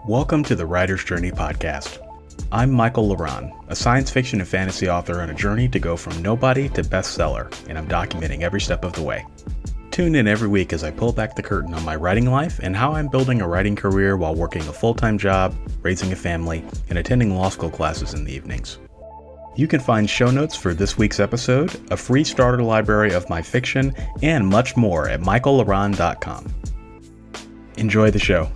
Welcome to the Writer's Journey podcast. I'm Michael Laron, a science fiction and fantasy author on a journey to go from nobody to bestseller, and I'm documenting every step of the way. Tune in every week as I pull back the curtain on my writing life and how I'm building a writing career while working a full-time job, raising a family, and attending law school classes in the evenings. You can find show notes for this week's episode, a free starter library of my fiction, and much more at michaellaron.com. Enjoy the show.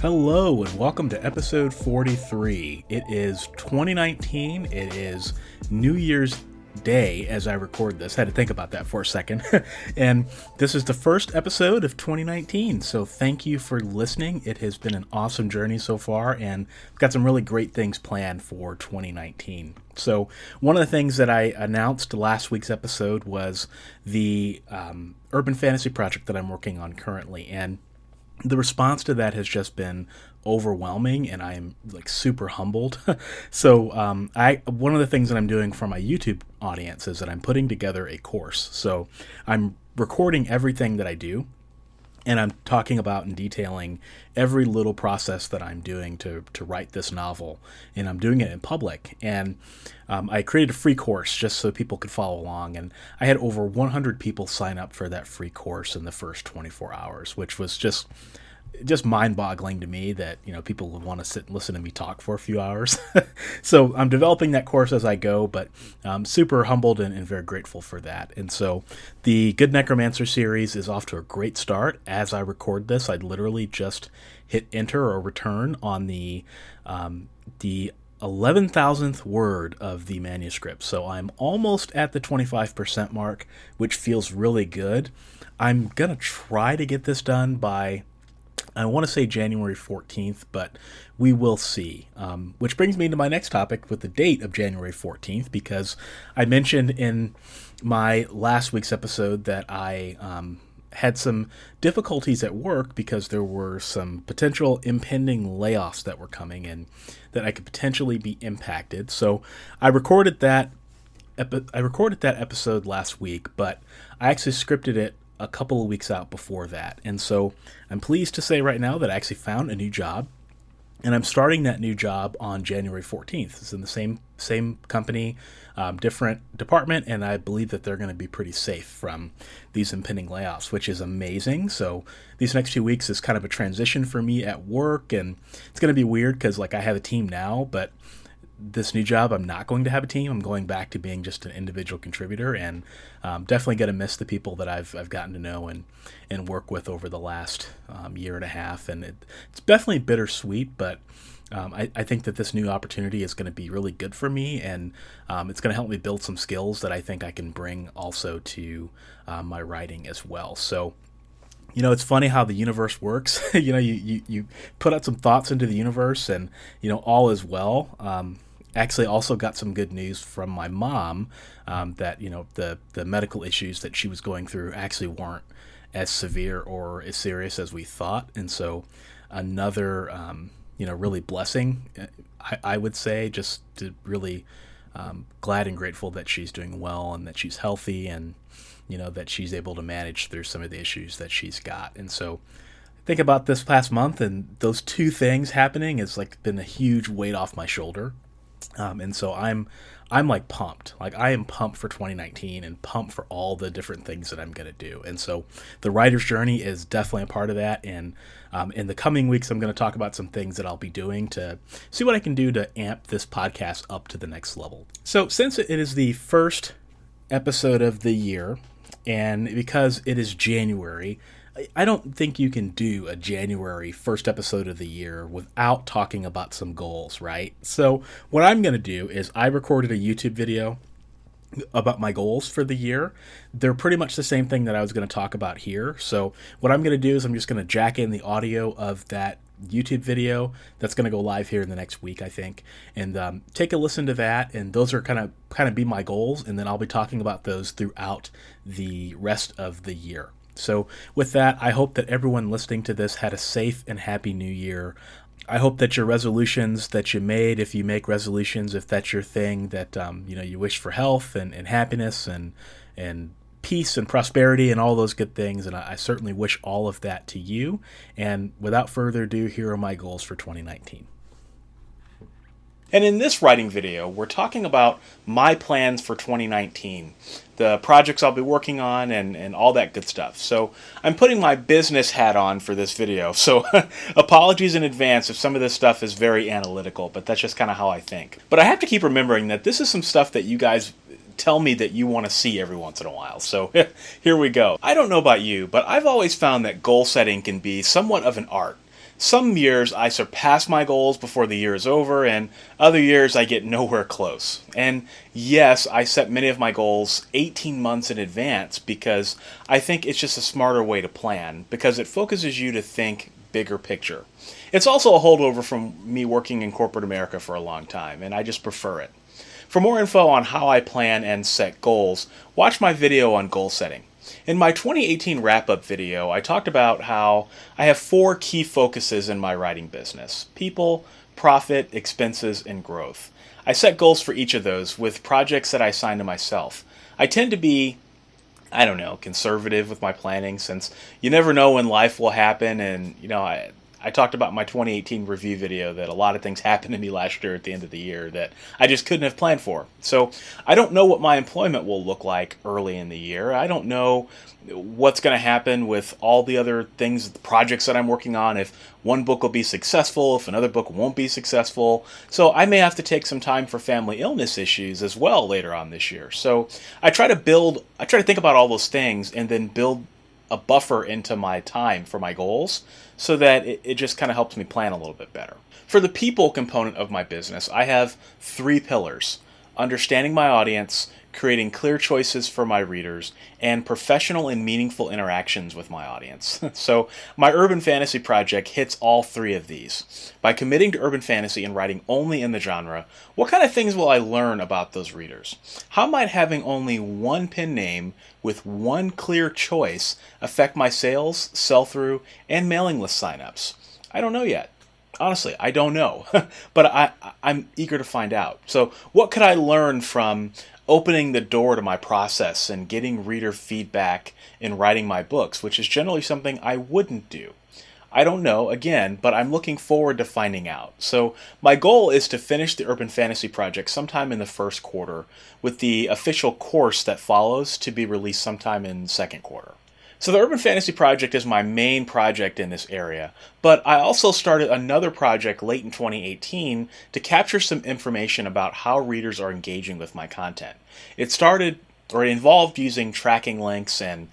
Hello and welcome to episode 43. It is 2019. It is New Year's Day as I record this. I had to think about that for a second. And this is the first episode of 2019. So thank you for listening. It has been an awesome journey so far, and I've got some really great things planned for 2019. So one of the things that I announced last week's episode was the urban fantasy project that I'm working on currently. And the response to that has just been overwhelming, and I am super humbled. So one of the things that I'm doing for my YouTube audience is that I'm putting together a course. So I'm recording everything that I do, and I'm talking about and detailing every little process that I'm doing to write this novel, and I'm doing it in public. And I created a free course just so people could follow along, and I had over 100 people sign up for that free course in the first 24 hours, which was just mind-boggling to me that people would want to sit and listen to me talk for a few hours. So I'm developing that course as I go, but I'm super humbled and very grateful for that. And so the Good Necromancer series is off to a great start. As I record this, I literally just hit enter or return on the 11,000th word of the manuscript. So I'm almost at the 25% mark, which feels really good. I'm going to try to get this done by, I want to say January 14th, but we will see. Which brings me to my next topic with the date of January 14th, because I mentioned in my last week's episode that I had some difficulties at work because there were some potential impending layoffs that were coming and that I could potentially be impacted. So I recorded that episode last week, but I actually scripted it a couple of weeks out before that. And so I'm pleased to say right now that I actually found a new job, and I'm starting that new job on January 14th. It's in the same company, different department, and I believe that they're going to be pretty safe from these impending layoffs, which is amazing. So these next 2 weeks is kind of a transition for me at work, and it's going to be weird because I have a team now, but this new job, I'm not going to have a team. I'm going back to being just an individual contributor, and definitely going to miss the people that I've gotten to know and work with over the last year and a half. And it's definitely bittersweet, but I think that this new opportunity is going to be really good for me, and it's going to help me build some skills that I think I can bring also to my writing as well. So it's funny how the universe works. You put out some thoughts into the universe, and all is well. Actually also got some good news from my mom, that the medical issues that she was going through actually weren't as severe or as serious as we thought. And so another really blessing, I would say, just to really glad and grateful that she's doing well and that she's healthy, and that she's able to manage through some of the issues that she's got. And so think about this past month, and those two things happening has been a huge weight off my shoulder. And so I'm pumped. I am pumped for 2019 and pumped for all the different things that I'm going to do. And so the writer's journey is definitely a part of that. And in the coming weeks, I'm going to talk about some things that I'll be doing to see what I can do to amp this podcast up to the next level. So since it is the first episode of the year, and because it is January, I don't think you can do a January first episode of the year without talking about some goals, right? So what I'm going to do is I recorded a YouTube video about my goals for the year. They're pretty much the same thing that I was going to talk about here. So what I'm going to do is I'm just going to jack in the audio of that YouTube video that's going to go live here in the next week, I think, and take a listen to that. And those are kind of be my goals, and then I'll be talking about those throughout the rest of the year. So with that, I hope that everyone listening to this had a safe and happy new year. I hope that your resolutions that you made, if you make resolutions, if that's your thing, that you wish for health and happiness and peace and prosperity and all those good things, and I certainly wish all of that to you. And without further ado, here are my goals for 2019. And in this writing video, we're talking about my plans for 2019, the projects I'll be working on, and all that good stuff. So I'm putting my business hat on for this video, so apologies in advance if some of this stuff is very analytical, but that's just kind of how I think. But I have to keep remembering that this is some stuff that you guys tell me that you want to see every once in a while. So here we go. I don't know about you, but I've always found that goal setting can be somewhat of an art. Some years I surpass my goals before the year is over, and other years I get nowhere close. And yes, I set many of my goals 18 months in advance because I think it's just a smarter way to plan, because it focuses you to think bigger picture. It's also a holdover from me working in corporate America for a long time, and I just prefer it. For more info on how I plan and set goals, watch my video on goal setting. In my 2018 wrap-up video, I talked about how I have 4 key focuses in my writing business: people, profit, expenses, and growth. I set goals for each of those with projects that I assign to myself. I tend to be, conservative with my planning, since you never know when life will happen, and I talked about in my 2018 review video that a lot of things happened to me last year at the end of the year that I just couldn't have planned for. So I don't know what my employment will look like early in the year. I don't know what's going to happen with all the other things, the projects that I'm working on, if one book will be successful, if another book won't be successful. So I may have to take some time for family illness issues as well later on this year. So I try to think about all those things and then build a buffer into my time for my goals, so that it just kind of helps me plan a little bit better. For the people component of my business, I have 3 pillars: understanding my audience, creating clear choices for my readers, and professional and meaningful interactions with my audience. So my urban fantasy project hits all 3 of these. By committing to urban fantasy and writing only in the genre, what kind of things will I learn about those readers? How might having only one pen name with one clear choice affect my sales, sell-through, and mailing list signups? I don't know yet. Honestly, I don't know, but I'm eager to find out. So what could I learn from opening the door to my process and getting reader feedback in writing my books, which is generally something I wouldn't do? I don't know, again, but I'm looking forward to finding out. So my goal is to finish the Urban Fantasy Project sometime in the first quarter, with the official course that follows to be released sometime in the second quarter. So the Urban Fantasy Project is my main project in this area, but I also started another project late in 2018 to capture some information about how readers are engaging with my content. It involved using tracking links and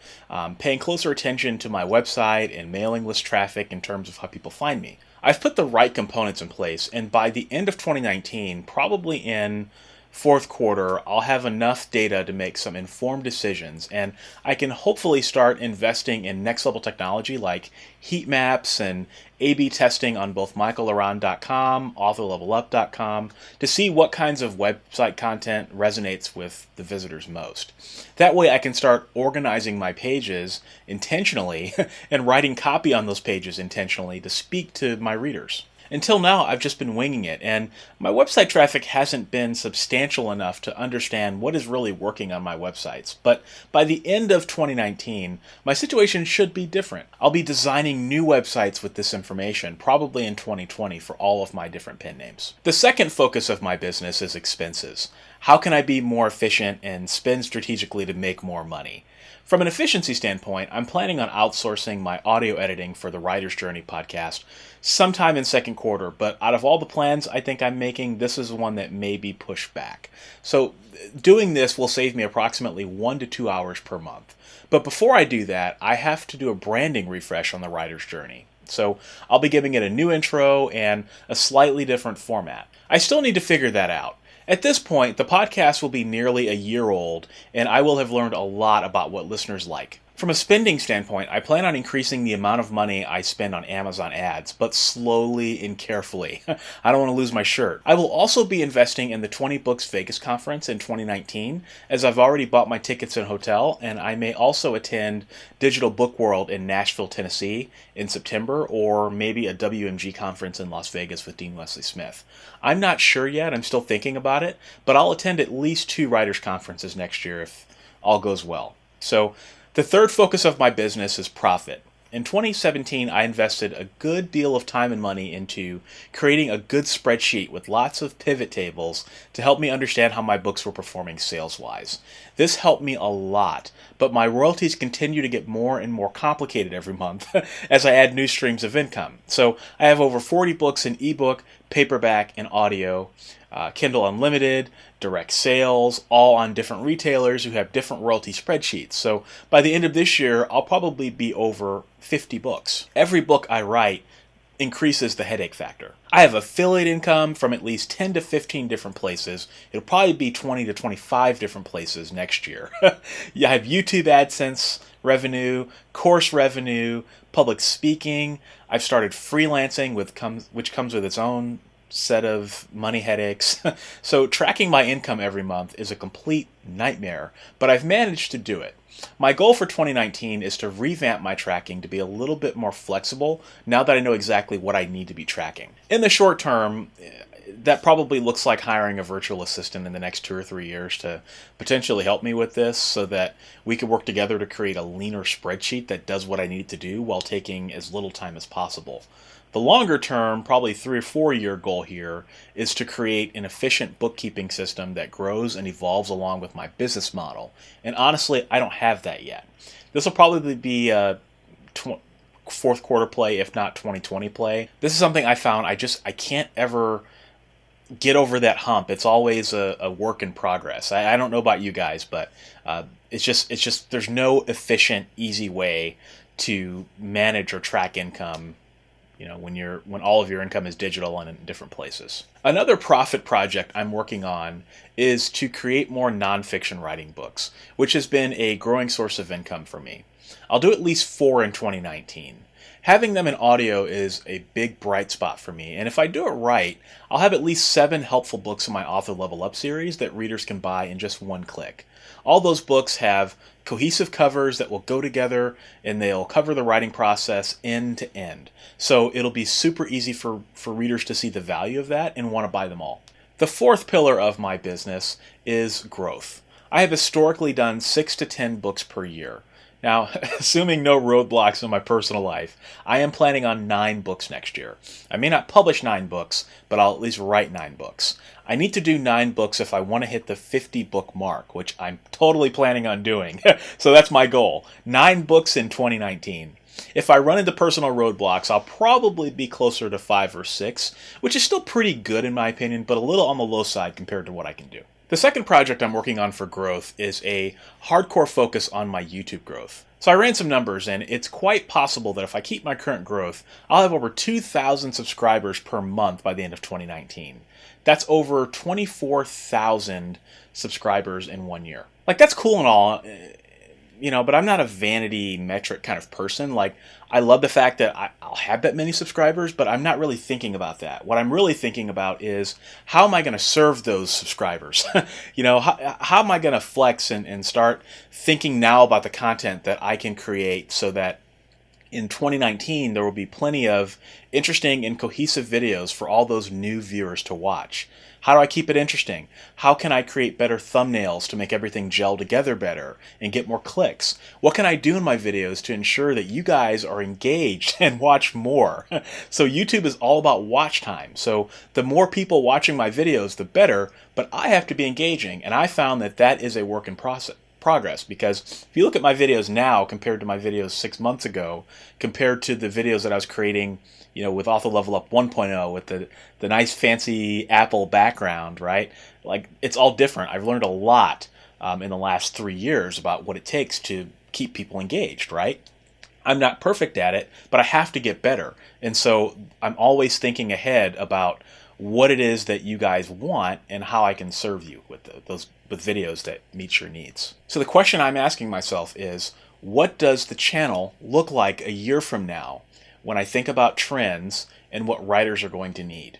paying closer attention to my website and mailing list traffic in terms of how people find me. I've put the right components in place, and by the end of 2019, probably in fourth quarter, I'll have enough data to make some informed decisions, and I can hopefully start investing in next level technology like heat maps and A/B testing on both michaelloran.com, authorlevelup.com to see what kinds of website content resonates with the visitors most. That way I can start organizing my pages intentionally and writing copy on those pages intentionally to speak to my readers. Until now, I've just been winging it, and my website traffic hasn't been substantial enough to understand what is really working on my websites. But by the end of 2019, my situation should be different. I'll be designing new websites with this information, probably in 2020, for all of my different pen names. The second focus of my business is expenses. How can I be more efficient and spend strategically to make more money? From an efficiency standpoint, I'm planning on outsourcing my audio editing for the Writer's Journey podcast sometime in second quarter, but out of all the plans I think I'm making, this is one that may be pushed back. So doing this will save me approximately 1 to 2 hours per month. But before I do that, I have to do a branding refresh on the Writer's Journey. So I'll be giving it a new intro and a slightly different format. I still need to figure that out. At this point, the podcast will be nearly a year old, and I will have learned a lot about what listeners like. From a spending standpoint, I plan on increasing the amount of money I spend on Amazon ads, but slowly and carefully. I don't want to lose my shirt. I will also be investing in the 20 Books Vegas conference in 2019, as I've already bought my tickets and hotel, and I may also attend Digital Book World in Nashville, Tennessee in September, or maybe a WMG conference in Las Vegas with Dean Wesley Smith. I'm not sure yet, I'm still thinking about it, but I'll attend at least 2 writers' conferences next year if all goes well. So the third focus of my business is profit. In 2017, I invested a good deal of time and money into creating a good spreadsheet with lots of pivot tables to help me understand how my books were performing sales-wise. This helped me a lot, but my royalties continue to get more and more complicated every month as I add new streams of income. So I have over 40 books in ebook, paperback, and audio, Kindle Unlimited, direct sales, all on different retailers who have different royalty spreadsheets. So by the end of this year, I'll probably be over 50 books. Every book I write increases the headache factor. I have affiliate income from at least 10 to 15 different places. It'll probably be 20 to 25 different places next year. Yeah, I have YouTube AdSense revenue, course revenue, public speaking. I've started freelancing, which comes with its own set of money headaches. So tracking my income every month is a complete nightmare, but I've managed to do it. My goal for 2019 is to revamp my tracking to be a little bit more flexible now that I know exactly what I need to be tracking. In the short term, that probably looks like hiring a virtual assistant in the next 2 or 3 years to potentially help me with this so that we could work together to create a leaner spreadsheet that does what I need to do while taking as little time as possible. The longer term, probably 3 or 4 year goal here is to create an efficient bookkeeping system that grows and evolves along with my business model. And honestly, I don't have that yet. This will probably be a fourth quarter play, if not 2020 play. This is something I found I can't ever get over that hump. It's always a work in progress. I don't know about you guys, but it's just there's no efficient, easy way to manage or track income, when all of your income is digital and in different places. Another profit project I'm working on is to create more nonfiction writing books, which has been a growing source of income for me. I'll do at least 4 in 2019. Having them in audio is a big bright spot for me, and if I do it right, I'll have at least 7 helpful books in my Author Level Up series that readers can buy in just one click. All those books have cohesive covers that will go together, and they'll cover the writing process end to end. So it'll be super easy for readers to see the value of that and want to buy them all. The fourth pillar of my business is growth. I have historically done 6 to 10 books per year. Now, assuming no roadblocks in my personal life, I am planning on 9 books next year. I may not publish 9 books, but I'll at least write 9 books. I need to do 9 books if I want to hit the 50 book mark, which I'm totally planning on doing. So that's my goal. 9 books in 2019. If I run into personal roadblocks, I'll probably be closer to 5 or 6, which is still pretty good in my opinion, but a little on the low side compared to what I can do. The second project I'm working on for growth is a hardcore focus on my YouTube growth. So I ran some numbers, and it's quite possible that if I keep my current growth, I'll have over 2,000 subscribers per month by the end of 2019. That's over 24,000 subscribers in 1 year. That's cool and all, but I'm not a vanity metric kind of person. I love the fact that I'll have that many subscribers, but I'm not really thinking about that. What I'm really thinking about is, how am I going to serve those subscribers? How am I going to flex and start thinking now about the content that I can create so that in 2019 there will be plenty of interesting and cohesive videos for all those new viewers to watch. How do I keep it interesting? How can I create better thumbnails to make everything gel together better and get more clicks? What can I do in my videos to ensure that you guys are engaged and watch more? So YouTube is all about watch time. So the more people watching my videos, the better, but I have to be engaging, and I found that is a work in progress, because if you look at my videos now compared to my videos 6 months ago, compared to the videos that I was creating with Author Level Up 1.0 with the nice fancy Apple background, right? It's all different. I've learned a lot in the last 3 years about what it takes to keep people engaged, right? I'm not perfect at it, but I have to get better. And so I'm always thinking ahead about what it is that you guys want and how I can serve you with with videos that meet your needs. So the question I'm asking myself is, what does the channel look like a year from now when I think about trends and what writers are going to need?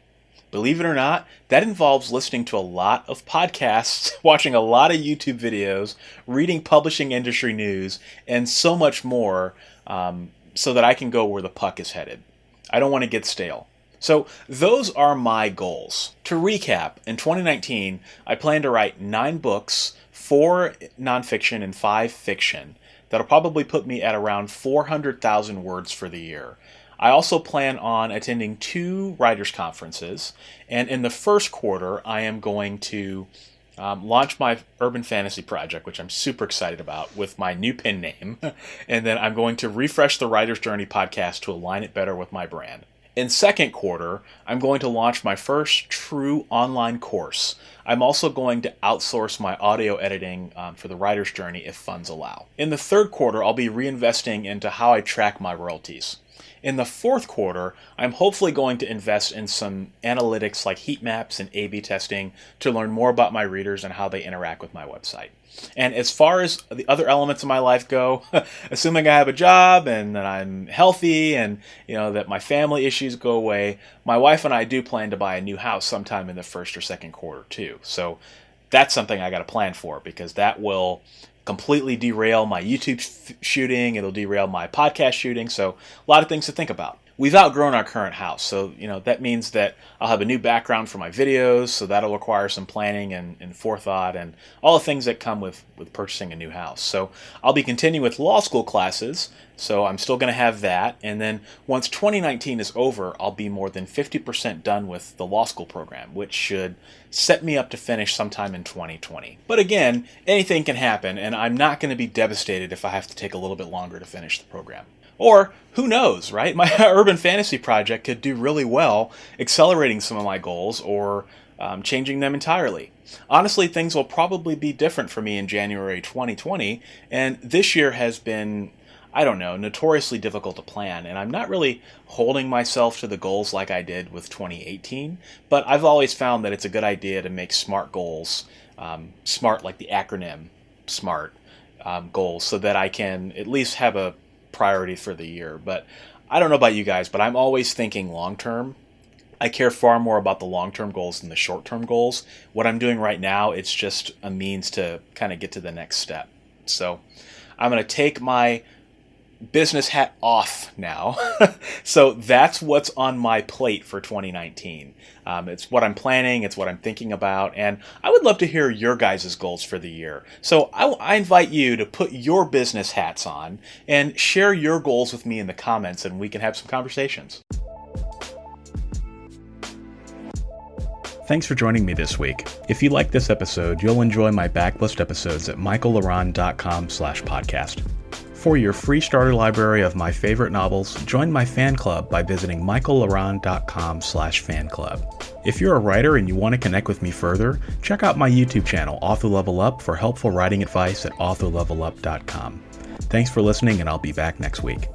Believe it or not, that involves listening to a lot of podcasts, watching a lot of YouTube videos, reading publishing industry news, and so much more, so that I can go where the puck is headed. I don't want to get stale. So those are my goals. To recap, in 2019, I plan to write 9 books, 4 nonfiction and 5 fiction. That'll probably put me at around 400,000 words for the year. I also plan on attending 2 writers' conferences, and in the first quarter, I am going to launch my urban fantasy project, which I'm super excited about, with my new pen name, and then I'm going to refresh the Writer's Journey podcast to align it better with my brand. In second quarter, I'm going to launch my first true online course. I'm also going to outsource my audio editing for the Writer's Journey if funds allow. In the third quarter, I'll be reinvesting into how I track my royalties. In the fourth quarter, I'm hopefully going to invest in some analytics like heat maps and A/B testing to learn more about my readers and how they interact with my website. And as far as the other elements of my life go, assuming I have a job and that I'm healthy and that my family issues go away, my wife and I do plan to buy a new house sometime in the first or second quarter too. So that's something I got to plan for, because that will completely derail my YouTube shooting. It'll derail my podcast shooting. So a lot of things to think about. We've outgrown our current house, so that means that I'll have a new background for my videos, so that'll require some planning and forethought and all the things that come with purchasing a new house. So I'll be continuing with law school classes, so I'm still going to have that, and then once 2019 is over, I'll be more than 50% done with the law school program, which should set me up to finish sometime in 2020. But again, anything can happen, and I'm not going to be devastated if I have to take a little bit longer to finish the program. Or, who knows, right? My urban fantasy project could do really well accelerating some of my goals or changing them entirely. Honestly, things will probably be different for me in January 2020, and this year has been, notoriously difficult to plan, and I'm not really holding myself to the goals like I did with 2018, but I've always found that it's a good idea to make SMART goals, SMART like the acronym SMART, goals, so that I can at least have a priority for the year. But I don't know about you guys, but I'm always thinking long term. I care far more about the long term goals than the short term goals. What I'm doing right now, it's just a means to kind of get to the next step. So I'm going to take my business hat off now. So that's what's on my plate for 2019. It's what I'm planning, it's what I'm thinking about, and I would love to hear your guys' goals for the year. So I invite you to put your business hats on and share your goals with me in the comments, and we can have some conversations. Thanks for joining me this week. If you like this episode, you'll enjoy my backlist episodes at michaellaron.com/podcast. For your free starter library of my favorite novels, join my fan club by visiting michaellaron.com/fanclub. If you're a writer and you want to connect with me further, check out my YouTube channel, Author Level Up, for helpful writing advice at authorlevelup.com. Thanks for listening, and I'll be back next week.